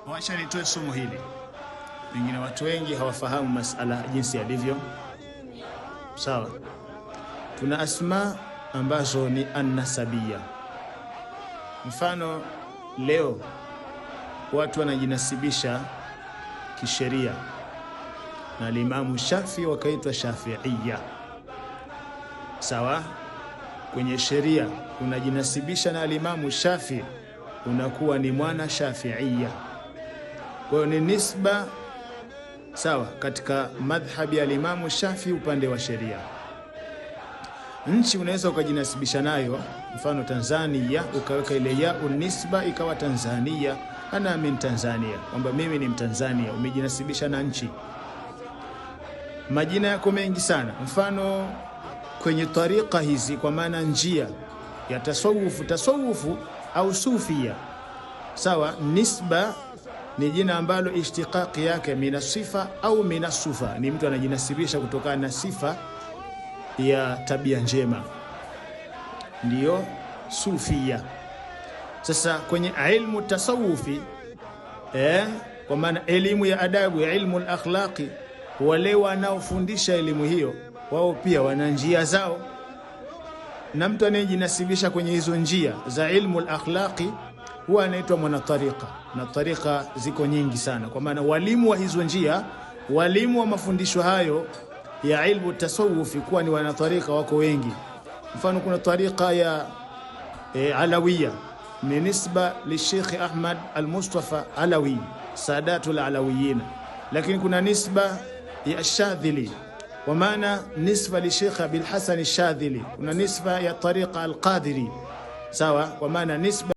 Wacha nitoe somo hili. Pengine watu wengi hawafahamu masala jinsi yalivyo. Sawa. Tuna asma ambazo ni an-nasabiyya. Mfano leo watu wanajinasibisha kisheria na Imam Shafi wakaitwa Shafi'iyya. Sawa? Kwenye sheria unajinasibisha na Imam Shafi unakuwa ni mwana Shafi'iyya. Kwa hiyo ni nisba sawa katika madhhabi ya Imam Shafi upande wa sheria. Nchi unaweza ukajinasibisha nayo, mfano Tanzania, ukaweka ile ya unisba ikawa Tanzania, ana min Tanzania, kwamba mimi ni Mtanzania, umejinasibisha na nchi. Majina yako mengi sana, mfano kwenye tariqa hizi, kwa maana njia ya tasawufu au sufia. Sawa, nisba ni jina ambalo ishtiqaqi yake mina sifa au mina sufa, ni mtu anajinasibisha kutokana na sifa ya tabia njema, ndiyo sufia. Sasa kwenye ilmu tasawufi kwa maana elimu ya adabu, ya ilmu al-akhlaqi, wale wanaofundisha elimu hiyo wao pia wana njia zao, na mtu anayejinasibisha kwenye hizo njia za ilmu al-akhlaqi huwa anaitwa mwana tariqa. Na tariqa ziko nyingi sana, kwa maana walimu wa hizo njia, walimu wa mafundisho hayo ya ilmu tasawufi kuwa ni wana tariqa wako wengi. Mfano kuna tariqa ya Alawiyya, ni nisba li Sheikh Ahmad al-Mustafa Alawi, Sadatul Alawiyin. Lakini kuna nisba ya Shadhili, kwa maana nisba li Sheikh Abil Hasan al-Shadhili. Kuna nisba ya tariqa al-Qadiri, sawa, kwa maana nisba